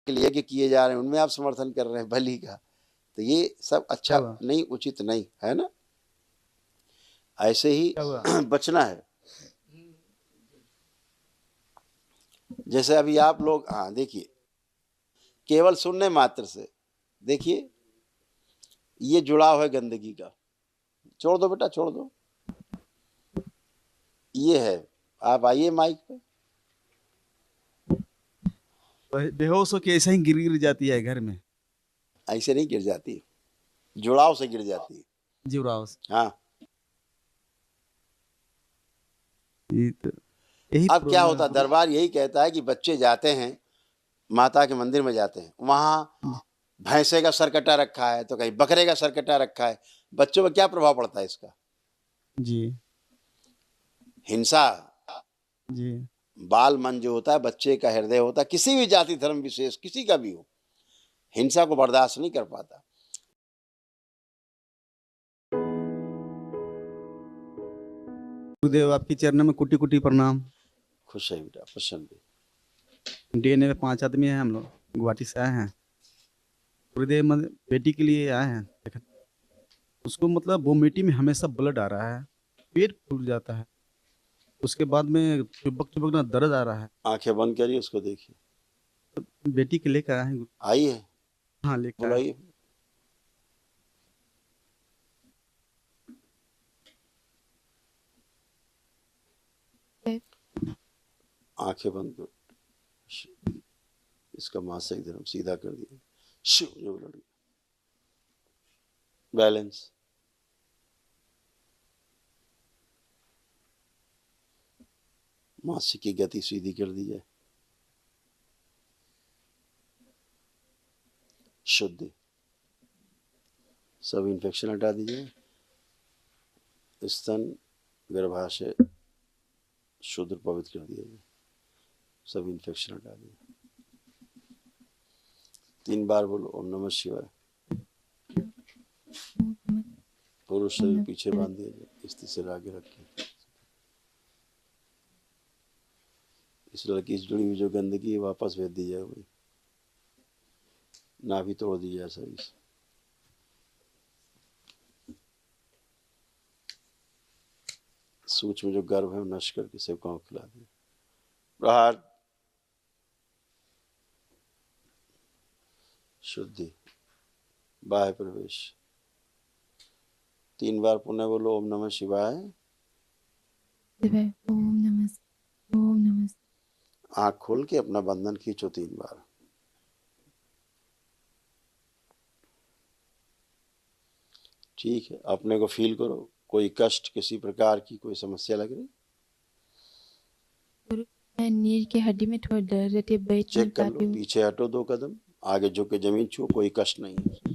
के लिए कि किए जा रहे हैं, उनमें आप समर्थन कर रहे हैं बलि का, तो ये सब क्या अच्छा हुआ? नहीं, उचित नहीं है ना। ऐसे ही क्या हुआ? बचना है। जैसे अभी आप लोग, हाँ देखिए, केवल सुनने मात्र से देखिए ये जुड़ाव है गंदगी का। छोड़ दो बेटा, छोड़ दो। ये है, आप आइए माइक पे। बेहोश होके ऐसे ही गिर गिर जाती है घर में। ऐसे नहीं गिर जाती, जुड़ाव से गिर जाती है। जीवराव से। हाँ, तो यही अब क्या प्रॉब्लम है होता है, गुरु। दरबार यही कहता है कि बच्चे जाते हैं माता के मंदिर में, जाते हैं वहां भैंसे का सर कटा रखा है तो कहीं बकरे का सर कटा रखा है, बच्चों पर क्या प्रभाव पड़ता है इसका? जी हिंसा। जी। बाल मन जो होता है, बच्चे का हृदय होता है, किसी भी जाति धर्म विशेष किसी का भी हो, हिंसा को बर्दाश्त नहीं कर पाता। गुरुदेव आपकी चरणों में कुटी कुटी प्रणाम। खुश है बेटा, प्रसन्न भी। डीएनए में 5 आदमी हैं, हम लोग गुवाहाटी से आए हैं। गुरुदेव बेटी के लिए आए हैं। उसको मतलब वोमिटिंग में हमेशा ब्लड आ रहा है, पेट फूल जाता है, उसके बाद में चुबक चुबक ना दर्द आ रहा है। आंखें बंद करिए, उसको देखिए। बेटी के लेकर आए हैं। आई है, हाँ लेकर आए। बुलाइए। आंखें बंद करो, इसका मासिक धर्म सीधा कर दिया। शिव जो लड़ी बैलेंस। मासिक की गति सीधी कर दी जाए। शुद्ध, सब इन्फेक्शन हटा दीजिए। स्तन गर्भाशय शुद्ध पवित्र कर दिया जाए, सब इन्फेक्शन हटा दिए। 3 बार बोलो ओम नमः शिवाय। पुरुष शरीर पीछे बांध दिया जाए, स्त्री से आगे रखिए। इस लड़की से जुड़ी हुई जो गंदगी है वापस भेज दी जाए, वही नाभि तोड़ दी जाए सभी से। सूक्ष्म जो गर्भ है वो नष्ट करके सेवकाओं को खिला दिया। प्रहार। शुद्धि, बाह्य प्रवेश। 3 बार पुनः बोलो ओम नमः शिवाय। ओम नमः, ओम नमः। आंख खोल के अपना बंधन खींचो 3 बार। ठीक है, अपने को फील करो, कोई कष्ट, किसी प्रकार की कोई समस्या लग रही? नीर की हड्डी में थोड़ा दर्द रहती है, बैठ नहीं चेक कर लो, पाती हूँ। पीछे हटो 2 कदम, आगे झुक के जमीन छुओ, कोई कष्ट नहीं है।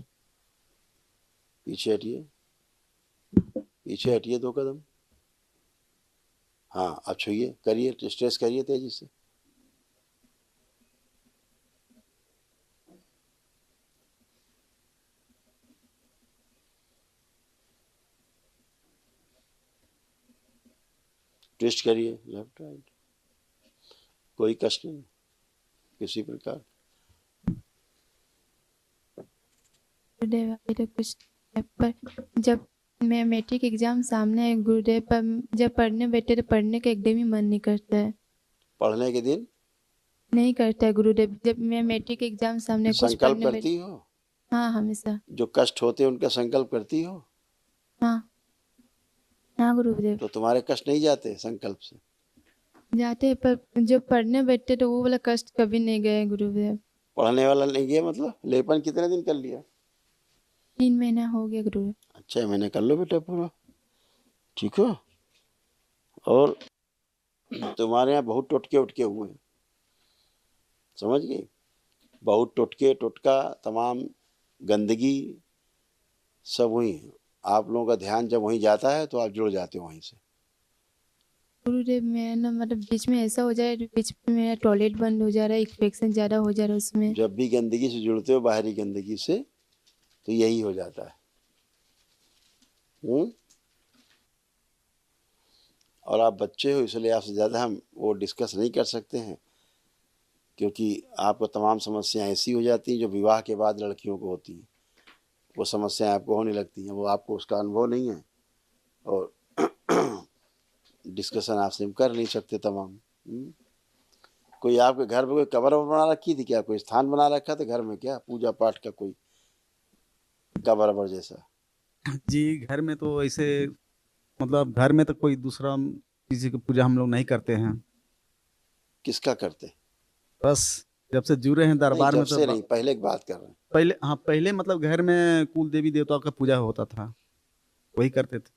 पीछे हटिए, पीछे हटिए 2 कदम। हाँ, अब छुइए, करिए, स्ट्रेस करिए तेजी से। ट्विस्ट करिए लेफ्ट राइट, कोई कष्ट नहीं किसी प्रकार। गुरुदेव अभी तो कुछ है, पर जब मैं मैट्रिक एग्जाम सामने है गुरुदेव, पर जब पढ़ने बैठे तो पढ़ने का एकदम ही मन नहीं करता है। पढ़ने के दिन नहीं करता है गुरुदेव, जब मैं मैट्रिक एग्जाम सामने कुछ संकल्प पढ़ने बैठ। करती हो? हाँ हमेशा। जो कष्ट होते हैं उनका संकल्प करती हो? हाँ हाँ गुरुदेव। तो तुम्हारे कष्ट नहीं जाते संकल्प से? जाते हैं, पर जब पढ़ने बैठते तो वो वाला कष्ट कभी नहीं गए गुरुदेव। पढ़ने वाला नहीं गया मतलब? लेपन कितने दिन कर लिया? 3 महीना हो गया गुरुदेव। अच्छा, मैंने कर लो बेटा पूरा, ठीक है। और तुम्हारे यहाँ बहुत टोटके उटके हुए हैं, समझ गई? बहुत टोटके टोटका, तमाम गंदगी सब वही है। आप लोगों का ध्यान जब वहीं जाता है तो आप जुड़ जाते हो वहीं से। गुरुदेव मैं ना मतलब बीच में ऐसा हो जाए, बीच में मेरा टॉयलेट बंद हो जा रहा है, इन्फेक्शन ज़्यादा हो जा रहा है उसमें। जब भी गंदगी से जुड़ते हो, बाहरी गंदगी से, तो यही हो जाता है। और आप बच्चे हो इसलिए आपसे ज़्यादा हम वो डिस्कस नहीं कर सकते हैं, क्योंकि आपको तमाम समस्याएं ऐसी हो जाती हैं जो विवाह के बाद लड़कियों को होती हैं। वो समस्याएं आपको होने लगती हैं, वो आपको उसका अनुभव नहीं है और डिस्कशन आपसे कर नहीं सकते तमाम। कोई आपके घर में कोई कब्र बना रखी थी क्या? कोई स्थान बना रखा था घर में क्या, पूजा पाठ का कोई कब्र जैसा? जी, घर में तो ऐसे मतलब घर में तो कोई दूसरा किसी की पूजा हम लोग नहीं करते हैं। किसका करते? बस जब से जुड़े हैं नहीं, दरबार जब में तो से नहीं, पहले की बात कर रहे हैं। पहले, हाँ पहले मतलब घर में कुल देवी देवताओं का पूजा होता था, वही करते थे।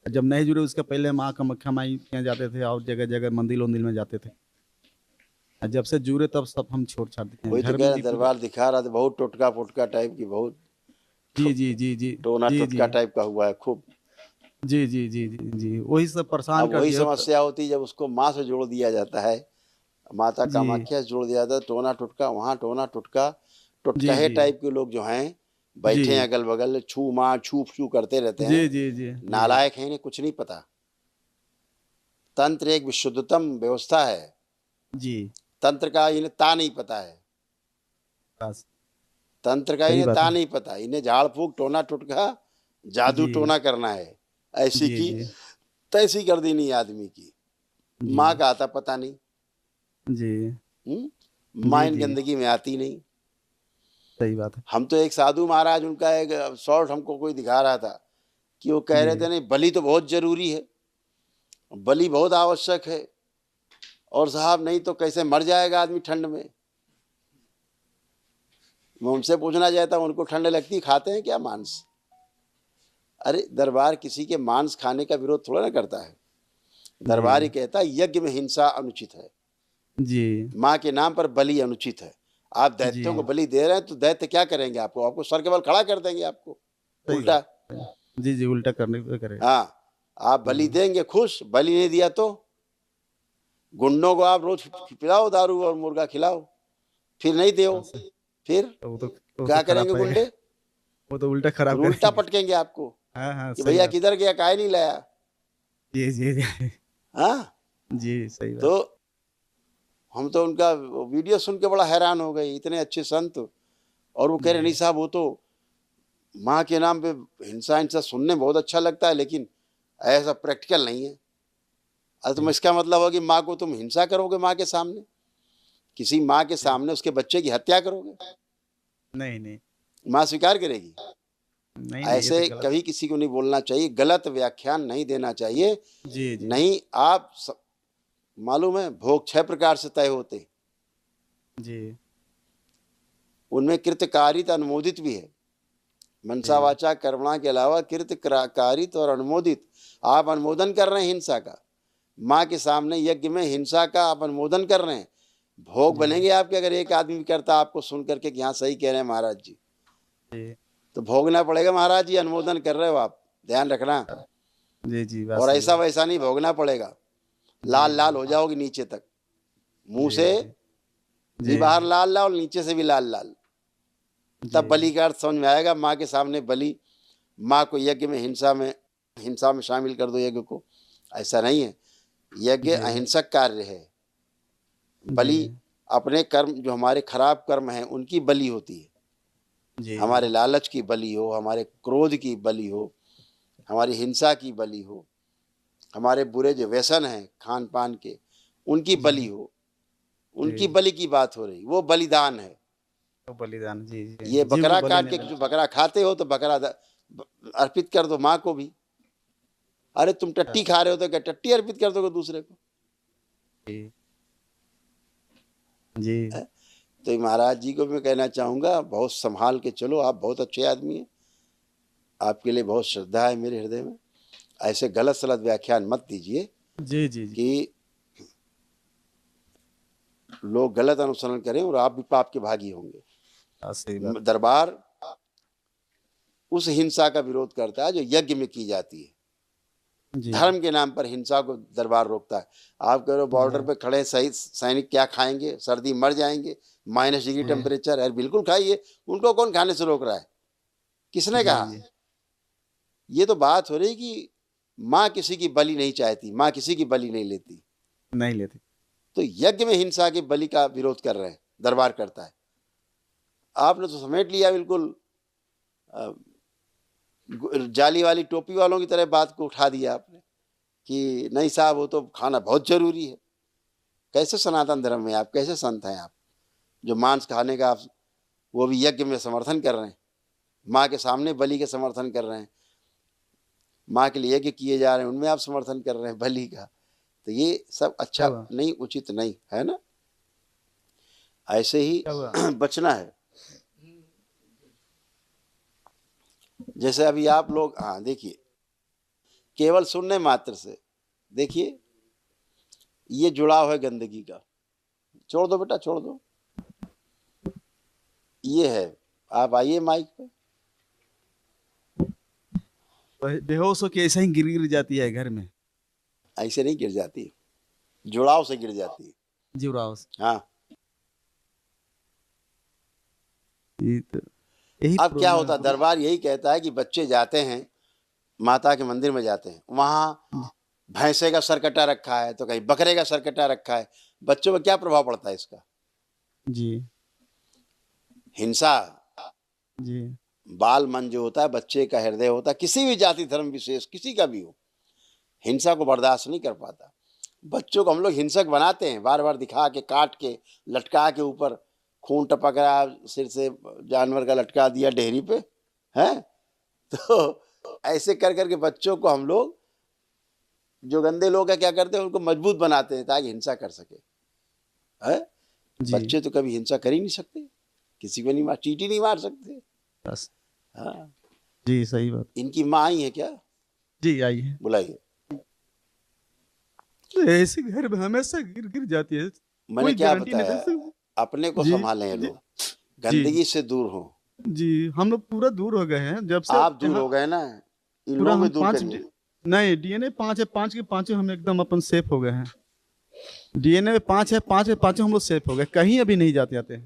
जब नहीं जुड़े उसके पहले माँ कामाख्या माई के यहाँ जाते थे और जगह जगह मंदिर वंदिर में जाते थे। और जब से जुड़े तब सब हम छोड़ छाड़ दिए हैं। वही तो घर कह में रहे भी हैं, पूजा। दरबार दिखा रहा था बहुत टोटका फोटका टाइप की, बहुत जी जी जी जी टोना जी टोटका जी टाइप का हुआ है खूब। जी जी जी जी जी वही सब परेशान अब कर वही दिया समस्या होती है जब उसको माँ से जोड़ दिया जाता है, माता जी कामाख्या से जोड़ दिया जाता है, टोना टुटका वहाँ, टोना टुटका जी टुटकहे जी टाइप के लोग जो हैं बैठे हैं जी अगल बगल, छू माँ छू छू करते रहते जी हैं। जी जी जी नालायक हैं, इन्हें कुछ नहीं पता। तंत्र एक विशुद्धतम व्यवस्था है, जी तंत्र का इन्हें ता नहीं पता है, बस तंत्र का सही इन्हें बात ता है। नहीं पता। इन्हें झाड़ फूक टोना टुटका जादू जी टोना करना है, ऐसी जी की जी तैसी कर देनी आदमी की। जी माँ का आता पता नहीं। जी माँ जी इन जी गंदगी में आती नहीं। सही बात है। हम तो एक साधु महाराज, उनका एक शॉर्ट हमको कोई दिखा रहा था कि वो कह रहे थे जी नहीं बलि तो बहुत जरूरी है, बलि बहुत आवश्यक है, और साहब नहीं तो कैसे मर जाएगा आदमी ठंड में। मैं उनसे पूछना चाहता हूँ उनको ठंड लगती, खाते हैं क्या मांस? अरे दरबार किसी के मांस खाने का विरोध थोड़ा ना करता है। दरबार ही जी कहता है यज्ञ में हिंसा अनुचित है, जी माँ के नाम पर बलि अनुचित है। आप जी दैत्यों को बलि दे रहे हैं तो दैत्य क्या करेंगे? आपको आपको सर के बल खड़ा कर देंगे आपको सही उल्टा। बात है। जी जी उल्टा करने को करे। हाँ, आप बलि देंगे खुश, बलि नहीं दिया तो गुंडों को आप रोज पिलाओ दारू और मुर्गा खिलाओ, फिर नहीं दो, बस फिर वो तो क्या खराब करेंगे पड़ेगा। गुंडे? वो तो उल्टा फिर खराब उल्टा करेंगे। पटकेंगे आपको हाँ हाँ कि सही भैया बात। किधर गया, काहे नहीं लाया। जी जी जी हाँ, जी सही बात। तो हम तो उनका वीडियो सुन के बड़ा हैरान हो गए, इतने अच्छे संत, और वो कह रहे नहीं जी साहब वो तो माँ के नाम पे हिंसा हिंसा सुनने में बहुत अच्छा लगता है लेकिन ऐसा प्रैक्टिकल नहीं है। अरे तुम जी इसका मतलब हो कि माँ को तुम हिंसा करोगे, माँ के सामने, किसी माँ के जी। सामने उसके बच्चे की हत्या करोगे, नहीं नहीं माँ स्वीकार करेगी? नहीं नहीं ये तो ऐसे गलत। कभी किसी को नहीं बोलना चाहिए, गलत व्याख्यान नहीं देना चाहिए। जी जी नहीं आप मालूम है भोग 6 प्रकार से तय होते, जी उनमें कृतकारित अनुमोदित भी है। मनसा जी वाचा कर्मणा के अलावा कृतकारित और अनुमोदित। आप अनुमोदन कर रहे हैं हिंसा का, माँ के सामने यज्ञ में हिंसा का आप अनुमोदन कर रहे हैं, भोग जी बनेंगे आपके। अगर एक आदमी भी करता आपको सुन करके कि हाँ सही कह रहे हैं महाराज जी, जी तो भोगना पड़ेगा। महाराज जी अनुमोदन कर रहे हो आप, ध्यान रखना। जी जी बात और सही ऐसा है। वैसा नहीं भोगना पड़ेगा, जी लाल जी लाल हो जाओगे नीचे तक, मुंह जी से जी भी जी बाहर लाल लाल और नीचे से भी लाल लाल। तब बलि जी का अर्थ समझ में आएगा। माँ के सामने बलि, माँ को यज्ञ में हिंसा में शामिल कर दो यज्ञ को, ऐसा नहीं है। यज्ञ जी अहिंसक कार्य है। जी बलि अपने कर्म, जो हमारे खराब कर्म हैं उनकी बलि होती है। जी जी हमारे लालच की बलि हो, हमारे क्रोध की बलि हो, हमारी हिंसा की बलि हो, हमारे बुरे जो व्यसन हैं खान पान के उनकी बलि जी हो, उनकी जी बलि की बात हो रही, वो बलिदान है। तो बलिदान जी जी ये जीव को बकरा बलि काट नहीं के देना जो बकरा खाते हो तो बकरा अर्पित कर दो माँ को भी। अरे तुम टट्टी चाहिए। खा रहे हो तो क्या टट्टी अर्पित कर दोगे दूसरे को? जी जी है? तो महाराज जी को मैं कहना चाहूँगा बहुत संभाल के चलो, आप बहुत अच्छे आदमी हैं, आपके लिए बहुत श्रद्धा है मेरे हृदय में। ऐसे गलत सलत व्याख्यान मत दीजिए जी जी जी कि लोग गलत अनुसरण करें और आप भी पाप के भागी होंगे। सही बात। दरबार उस हिंसा का विरोध करता है जो यज्ञ में की जाती है। जी धर्म के नाम पर हिंसा को दरबार रोकता है। आप कह रहे हो बॉर्डर जी पे खड़े सही सैनिक क्या खाएंगे, सर्दी मर जाएंगे, -डिग्री जी टेम्परेचर है, बिल्कुल खाइए। उनको कौन खाने से रोक रहा है? किसने जी कहा? जी ये तो बात हो रही कि माँ किसी की बलि नहीं चाहती, माँ किसी की बलि नहीं लेती। नहीं लेते। तो यज्ञ में हिंसा के बलि का विरोध कर रहे हैं, दरबार करता है। आपने तो समेट लिया बिल्कुल, जाली वाली टोपी वालों की तरह बात को उठा दिया आपने कि नहीं साहब वो तो खाना बहुत जरूरी है। कैसे सनातन धर्म में आप, कैसे संत हैं आप जो मांस खाने का आप वो भी यज्ञ में समर्थन कर रहे हैं, माँ के सामने बलि के समर्थन कर रहे हैं, माँ के लिए यज्ञ किए जा रहे हैं उनमें आप समर्थन कर रहे हैं बलि का। तो ये सब अच्छा क्या हुआ? नहीं, उचित नहीं है ना। ऐसे ही क्या हुआ? बचना है। जैसे अभी आप लोग, हाँ देखिए, केवल सुनने मात्र से देखिए ये जुड़ाव है गंदगी का। छोड़ दो बेटा, छोड़ दो। ये है, आप आइए माइक पे। बेहोश होके ऐसे ही गिर गिर जाती है घर में, ऐसे नहीं गिर जाती, जुड़ाव से गिर जाती है। जीवराव से। हाँ, यही अब क्या प्रॉब्लम होता है, है। दरबार यही कहता है कि बच्चे जाते हैं माता के मंदिर में, जाते हैं वहां भैंसे का सर कटा रखा है तो कहीं बकरे का सर कटा रखा है, बच्चों पर क्या प्रभाव पड़ता है इसका? जी हिंसा। जी बाल मन जो होता है, बच्चे का हृदय होता है, किसी भी जाति धर्म विशेष किसी का भी हो, हिंसा को बर्दाश्त नहीं कर पाता। बच्चों को हम लोग हिंसक बनाते हैं, बार बार दिखा के, काट के, लटका के, ऊपर खून टपक रहा सिर से, जानवर का लटका दिया डेहरी पे है। तो ऐसे कर करके बच्चों को हम लोग, जो गंदे लोग हैं क्या करते हैं, उनको मजबूत बनाते हैं ताकि हिंसा कर सके है। जी बच्चे तो कभी हिंसा कर ही नहीं सकते, किसी को नहीं मार, चींटी नहीं मार सकते। बस हाँ, जी सही बात। इनकी माँ ही है क्या? जी आइए। बुलाइए। तो ऐसे घर में हमेशा गिर गिर जाती है, मैंने कोई क्या गारंटी नहीं दे बताया, सकते। अपने को जी संभालें ये जी लोग, गंदगी से दूर हो। जी हम लोग पूरा दूर हो गए हैं जब से आप दूर यहाँ। हो गए ना, इन पूरा लोगों हम को दूर करिए। नहीं डीएनए 5 है, 5 के 5 हम एकदम अपन सेफ हो गए हैं। डीएनए में 5 है, 5 के 5 हम लोग सेफ हो गए, कहीं अभी नहीं जाते आते।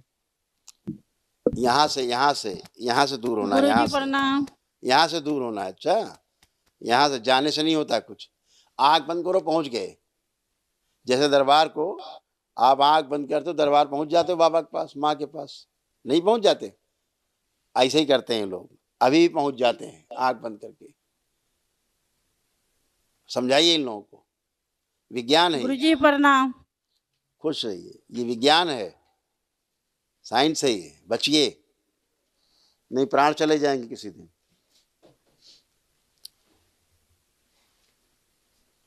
यहाँ से, यहाँ से, यहाँ से दूर होना है, गुरुजी यहाँ से, प्रणाम। यहाँ से दूर होना है। अच्छा, यहाँ से जाने से नहीं होता कुछ। आंख बंद करो, पहुंच गए। जैसे दरबार को आप आंख बंद करते हो, दरबार पहुंच जाते हो बाबा के पास, माँ के पास नहीं पहुंच जाते? ऐसे ही करते हैं लोग, अभी भी पहुंच जाते हैं आंख बंद करके। समझाइए इन लोगों को, विज्ञान है ये। गुरुजी प्रणाम। खुश रहिए, ये विज्ञान है, साइंस है ये, बचिए नहीं प्राण चले जाएंगे किसी दिन।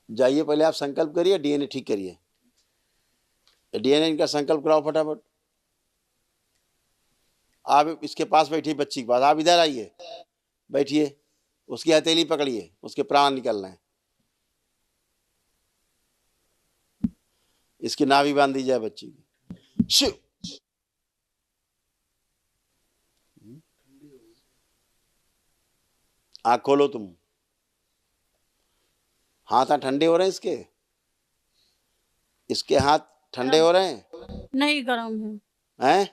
जाइए, पहले आप संकल्प करिए, डीएनए ठीक करिए। डीएनए इनका संकल्प कराओ फटाफट। आप इसके पास बैठिए, बच्ची के पास, आप इधर आइए, बैठिए, उसकी हथेली पकड़िए, उसके प्राण निकल रहे हैं। इसकी नाभि बांध दी जाए बच्ची की। शिव, आँख खोलो तुम। हाथ ठंडे हो रहे हैं इसके, इसके हाथ ठंडे हो रहे हैं? नहीं गरम है। हैं?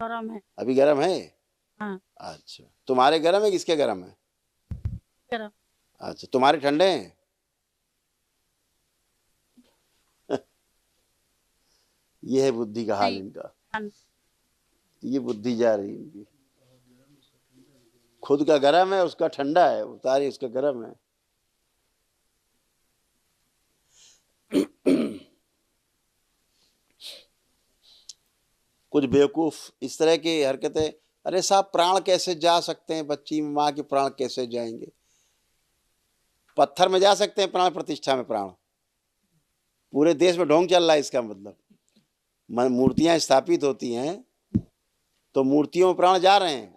गरम है। अभी गर्म है? हाँ अच्छा, तुम्हारे गर्म है, किसके गर्म है? गरम। अच्छा, तुम्हारे ठंडे हैं? ये है बुद्धि का हाल नहीं। इनका, हाँ। ये बुद्धि जा रही है इनकी। खुद का गर्म है, उसका ठंडा है, उतारी उसका गर्म है। कुछ बेवकूफ इस तरह की हरकतें, अरे साहब प्राण कैसे जा सकते हैं, बच्ची माँ के प्राण कैसे जाएंगे? पत्थर में जा सकते हैं प्राण, प्रतिष्ठा में प्राण? पूरे देश में ढोंग चल रहा है इसका मतलब। मूर्तियां स्थापित होती हैं तो मूर्तियों में प्राण जा रहे हैं,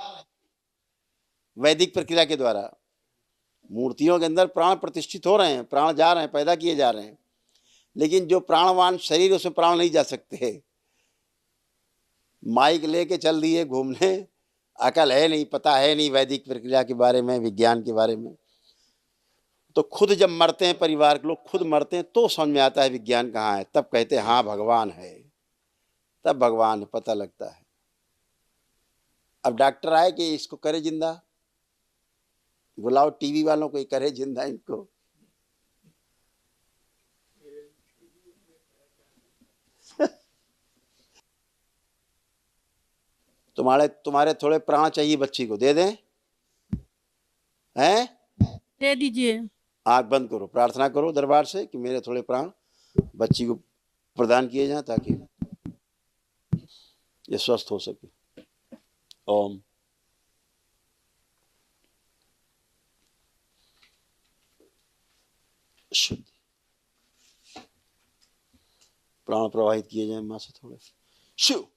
वैदिक प्रक्रिया के द्वारा मूर्तियों के अंदर प्राण प्रतिष्ठित हो रहे हैं, प्राण जा रहे हैं, पैदा किए जा रहे हैं। लेकिन जो प्राणवान शरीर, उसमें प्राण नहीं जा सकते। माइक लेके चल दिए घूमने, अकल है नहीं, पता है नहीं वैदिक प्रक्रिया के बारे में, विज्ञान के बारे में। तो खुद जब मरते हैं, परिवार के लोग खुद मरते हैं, तो समझ में आता है विज्ञान कहाँ है। तब कहते हैं हाँ भगवान है, तब भगवान है, पता लगता है। अब डॉक्टर आए कि इसको करे जिंदा, बुलाओ टीवी वालों को, करे जिंदा इनको। तुम्हारे थोड़े प्राण चाहिए बच्ची को, दे दें? हैं? दे दीजिए। आंख बंद करो, प्रार्थना करो दरबार से कि मेरे थोड़े प्राण बच्ची को प्रदान किए जाएं ताकि ये स्वस्थ हो सके। ओम। शुद्ध प्राण प्रवाहित किए जाएं मां से थोड़े। शिव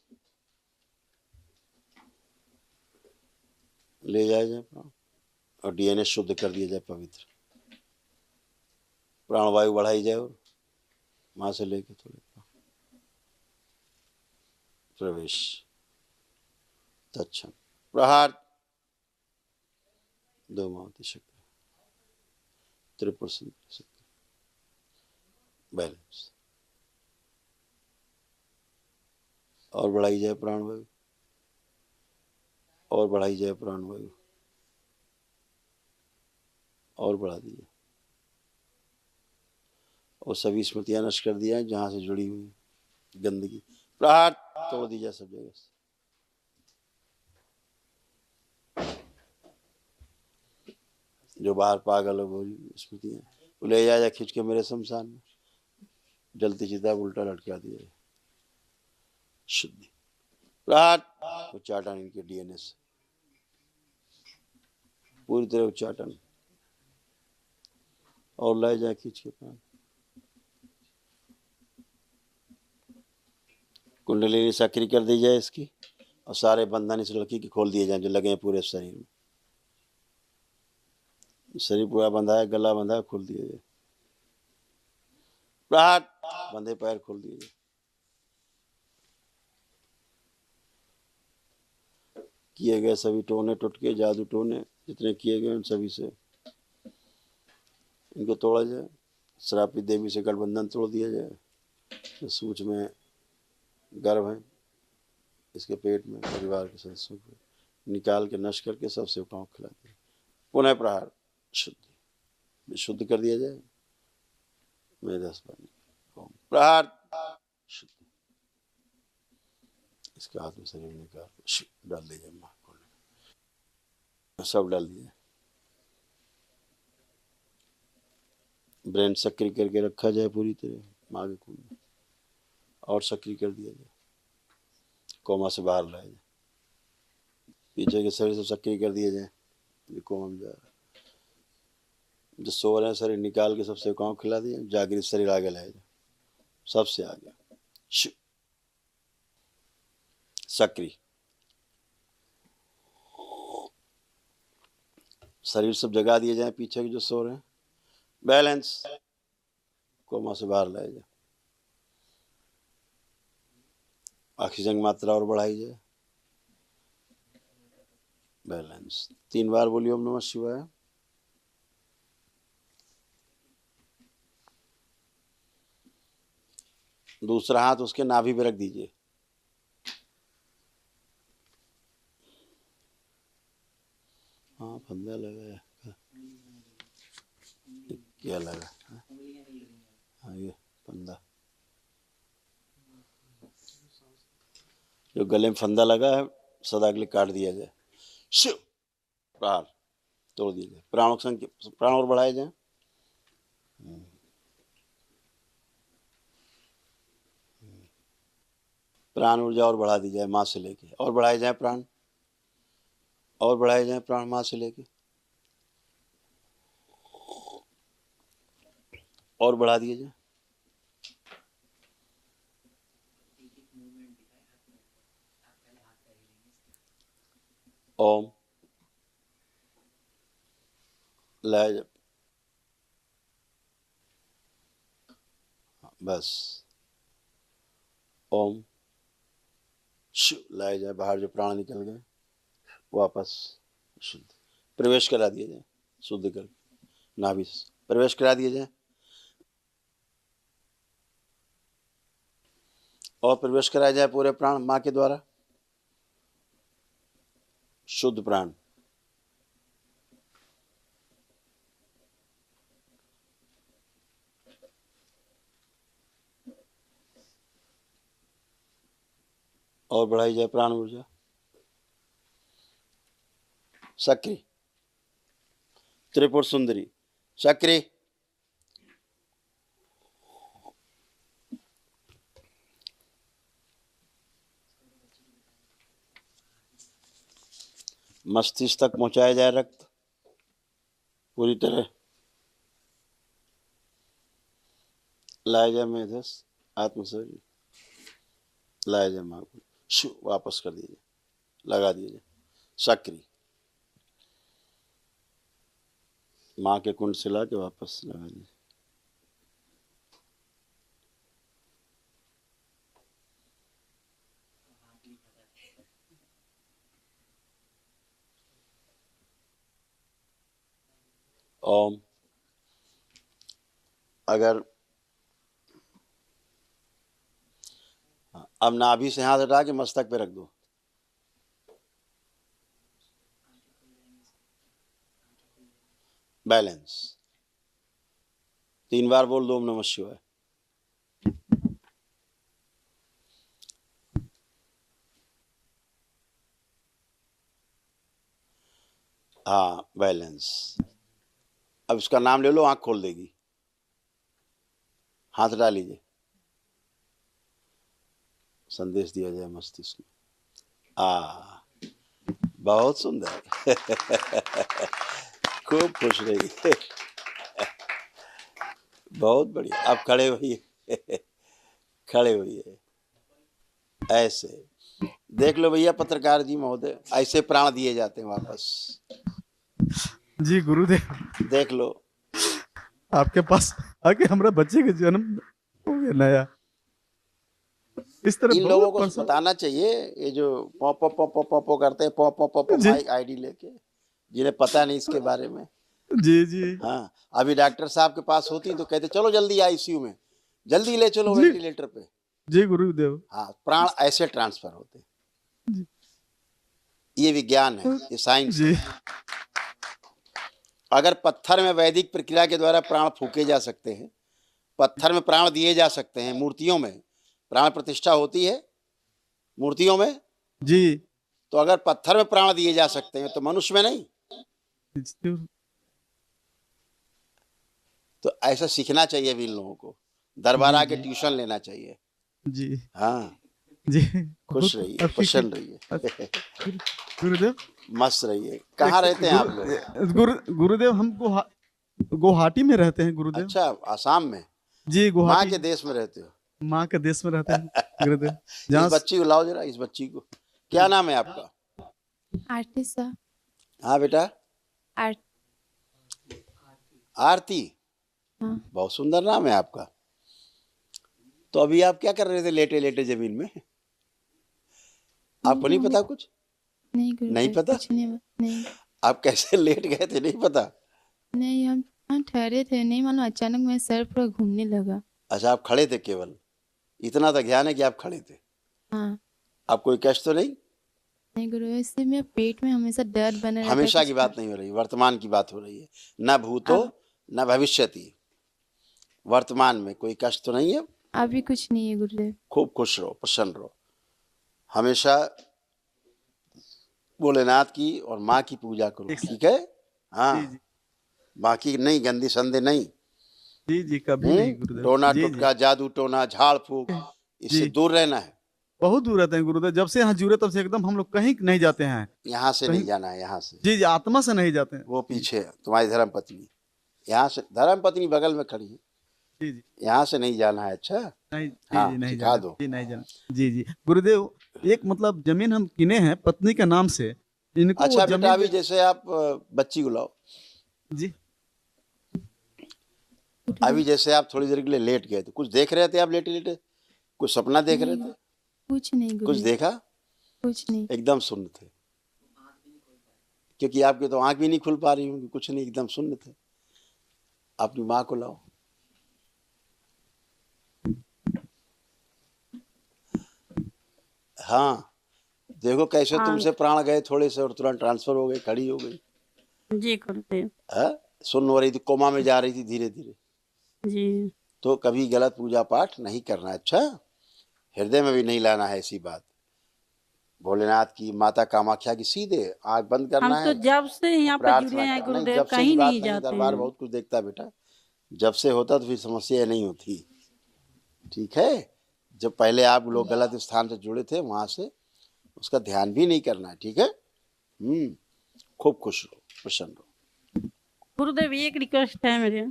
ले जाए जाए प्राण और डीएनए शुद्ध कर दिया जाए, पवित्र प्राण वायु बढ़ाई जाए और मां से लेके थोड़े प्रवेश तत्क्षण प्रहार दो मावती शक्ति त्रिपुर सुंदरी शक्ति बैलेंस और बढ़ाई जाए प्राण वायु और बढ़ाई जाए प्राण वायु और बढ़ा दीजिए और सभी स्मृतियां नष्ट कर दिया जहां से जुड़ी हुई गंदगी प्रहार तोड़ दीजिए सब जगह से। जो बाहर पागल हो स्मृतियां वो ले जाए खींच के मेरे शमशान में जलती चिता उल्टा लटका दिया। शुद्धि प्रहार उच्चाटन इनके डीएनए से पूरी तरह उच्चाटन और ले जाए खींच के प्राण। कुंडलिनी सक्रिय कर दी जाए इसकी और सारे बंधन इस लड़की के खोल दिए जाए जो लगे हैं पूरे शरीर में। शरीर पूरा बंधा है, गला बंधा है, खोल दिया जाए। प्रहार बंधे पैर खोल दिए जाए। किए गए सभी टोने टुटके जादू टोने जितने किए गए उन सभी से इनको तोड़ा जाए। श्रापित देवी से गठबंधन तोड़ दिया जाए। सूच में गर्भ है, इसके पेट में परिवार के सदस्यों को निकाल के नष्ट करके सब सेवकाओं को खिला दिया। पुनः प्रहार शुद्ध शुद्ध कर दिया जाए। मेरे 10 पानी प्रहार शुद्ध इसके हाथ में शरीर निकाल डाल दीजिए माँ को सब डाल दिया। ब्रेन सक्रिय करके रखा जाए पूरी तरह माँ के खून में और सक्रिय कर दिया जाए। कोमा से बाहर लाया जाए। पीछे के शरीर से सक्रिय कर दिया जाए। ये कोमा में जा रहा है। जो सो रहे हैं शरीर निकाल के सबसे काम खिला दिया। जागृत शरीर आगे लाया जाए सबसे आगे सक्रिय शरीर सब जगा दिए जाए। पीछे के जो सो रहे हैं बैलेंस कोमा से बाहर लाया जाए। ऑक्सीजन की मात्रा और बढ़ाई जाए। बैलेंस 3 बार बोलिए ओम नमः शिवाय। दूसरा हाथ उसके नाभि पे रख दीजिए। हाँ फंदा लगा है। क्या लगा? हाँ ये फंदा जो गले में फंदा लगा है सदा के लिए काट दिया जाए। शिव प्राण तोड़ दिया जाए। प्राणों संख्या प्राण और बढ़ाए जाए। प्राण ऊर्जा और बढ़ा दी जाए माँ से लेके और बढ़ाए जाए प्राण और बढ़ाए जाए प्राण माँ से लेके और बढ़ा दिए जाए। ओम लाया जाए। बस ओम शिव लाया जाए। बाहर जो प्राण निकल गए वापस शुद्ध प्रवेश करा दिया जाए। शुद्ध कर नाभि प्रवेश करा दिया जाए और प्रवेश कराया जाए पूरे प्राण माँ के द्वारा। शुद्ध प्राण और बढ़ाई जाए प्राण ऊर्जा सक्री, त्रिपुर सुंदरी, सक्री, मस्तिष्क तक पहुंचाया जाए रक्त पूरी तरह, लाया जाए मेधस आत्म शरीर, लाया जाए माँ को, वापस कर दीजिए, लगा दीजिए, सक्रिय माँ के कुंड से ला के वापस लगा दीजिए। ओम। अगर अब नाभि से हाथ हटा के मस्तक पे रख दो। बैलेंस 3 बार बोल दो ओम नमः शिवाय। हाँ बैलेंस। अब इसका नाम ले लो, आंख खोल देगी। हाथ हटा लीजिए, संदेश दिया जाए मस्तिष्क में। बहुत सुंदर खूब खुश रहिए। बहुत बढ़िया। आप खड़े होइए खड़े होइए। ऐसे देख लो भैया पत्रकार जी महोदय, ऐसे प्राण दिए जाते हैं वापस। जी गुरुदेव, देख लो। आपके पास आके हमारा बच्चे का जन्म हो गया नया। इस तरह इन लोगों को बहुत बताना चाहिए, ये जो पॉ पॉ पॉ पॉ पॉ पॉ करते हैं, पॉ पॉ पॉ पॉ जी। माइक आईडी लेके, जिन्हें पता नहीं इसके बारे में। जी जी हाँ, अभी डॉक्टर साहब के पास होती तो कहते चलो जल्दी आईसीयू में, जल्दी ले चलो जी। वेंटिलेटर पे। जी गुरुदेव। हाँ, प्राण ऐसे ट्रांसफर होते हैं। ये विज्ञान है, ये साइंस जी है। अगर पत्थर में वैदिक प्रक्रिया के द्वारा प्राण फूके जा सकते हैं, पत्थर में प्राण दिए जा सकते हैं, मूर्तियों में प्राण प्रतिष्ठा होती है, मूर्तियों में, जी तो अगर पत्थर में प्राण दिए जा सकते हैं तो मनुष्य में नहीं। तो ऐसा सीखना चाहिए भी इन लोगों को, दरबार आके ट्यूशन लेना चाहिए। जी हाँ जी। खुश रहिए, प्रसन्न रहिए, गुरुदेव मस्त रहिए। कहाँ रहते हैं आप लोग? गुरुदेव हम गुवाहाटी में रहते हैं गुरुदेव। अच्छा, आसाम में? जी माँ गुवाहाटी के देश में रहते हो? माँ के देश में रहते हैं गुरुदेव। इस जहाँ बच्ची को लाओ जरा, इस बच्ची को। क्या नाम है आपका? आरती सर। हाँ बेटा, आरती। आरती। हाँ। बहुत सुंदर नाम है आपका। तो अभी आप क्या कर रहे थे लेटे लेटे जमीन में? आपको नहीं पता कुछ? नहीं गुरुदेव, नहीं पता? कुछ नहीं। आप कैसे लेट गए थे, नहीं पता? नहीं, हम ठहरे थे, नहीं मालूम, अचानक मेरा सर पूरा घूमने लगा। अच्छा, आप खड़े थे केवल, इतना तक ध्यान है कि आप खड़े थे। हाँ। आप कोई कष्ट तो नहीं? नहीं गुरुदेव, इससे मेरे पेट में हमेशा दर्द बना रहता है। हमेशा की बात नहीं हो रही, वर्तमान की बात हो रही है। न भूतो न भविष्यति, वर्तमान में कोई कष्ट तो नहीं है? अभी कुछ नहीं है गुरुदेव। खूब खुश रहो, प्रसन्न रहो, हमेशा भोलेनाथ की और माँ की पूजा करो, ठीक है? हाँ, बाकी नहीं, गंदी संधे नहीं। जी जी कभी नहीं गुरुदेव। टोना जी, टुटका, जादू टोना, झाड़ फूक, इससे जी। दूर रहना है। बहुत दूर रहते हैं गुरुदेव। जब से यहाँ जुड़े तब से एकदम हम लोग कहीं नहीं जाते हैं। यहाँ से नहीं जाना है, यहाँ से। जी जी आत्मा से नहीं जाते हैं। वो पीछे है तुम्हारी धर्म पत्नी, यहाँ से धर्म पत्नी बगल में खड़ी है, जी जी यहाँ से नहीं जाना है। अच्छा, नहीं जी हाँ, जी नहीं सिखा जाना। दो। जी नहीं जाना। जी जी गुरुदेव, एक मतलब जमीन हम किने हैं पत्नी के नाम से, इनको अच्छा वो बेटा, अभी जैसे आप बच्ची को लाओ, जी अभी जैसे आप थोड़ी देर के लिए लेट गए थे, कुछ देख रहे थे आप लेटे लेटे? कुछ सपना देख रहे थे? कुछ नहीं कुछ गुरुदेव, देखा? कुछ नहीं। एकदम सुन्न थे, क्योंकि आपकी तो आंख भी नहीं खुल पा रही होंगी। कुछ नहीं, एकदम सुन्न थे। अपनी माँ को लाओ। हाँ, देखो कैसे हाँ। तुमसे प्राण गए थोड़े से और तुरंत ट्रांसफर हो गए, खड़ी हो गई। जी गुरुदेव। है, सुन हो रही थी, कोमा में जा रही थी धीरे धीरे। जी तो कभी गलत पूजा पाठ नहीं करना, अच्छा? हृदय में भी नहीं लाना है ऐसी बात। भोलेनाथ की, माता कामाख्या की, सीधे आँख बंद करना हम तो है, जब से यहाँ पर जुड़े प्रार्थना हैं करना है। गुरुदेव जब से की कहीं बात नहीं नहीं, जाते दरबार हैं। बहुत कुछ देखता है बेटा। जब से होता तो फिर समस्या नहीं होती। ठीक है, जब पहले आप लोग गलत स्थान से जुड़े थे, वहां से उसका ध्यान भी नहीं करना है। ठीक है, खूब खुश रहो, प्रसन्न रहो। गुरुदेव एक रिक्वेस्ट है मेरे,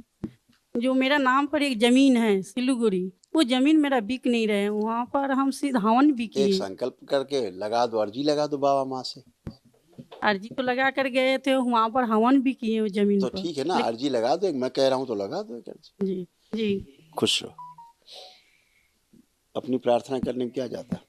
जो मेरा नाम पर एक जमीन है सिलीगुड़ी, वो जमीन मेरा बिक नहीं रहे, वहाँ पर हम सीधा हवन भी एक किए। संकल्प करके लगा दो, अर्जी लगा दो बाबा माँ से। अर्जी तो लगा कर गए थे, वहाँ पर हवन भी किए उस जमीन तो पर। ठीक है ना, अर्जी लगा दो। मैं कह रहा हूँ तो लगा दो एक अर्जी। जी जी। खुश रहो। अपनी प्रार्थना करने में क्या जाता है।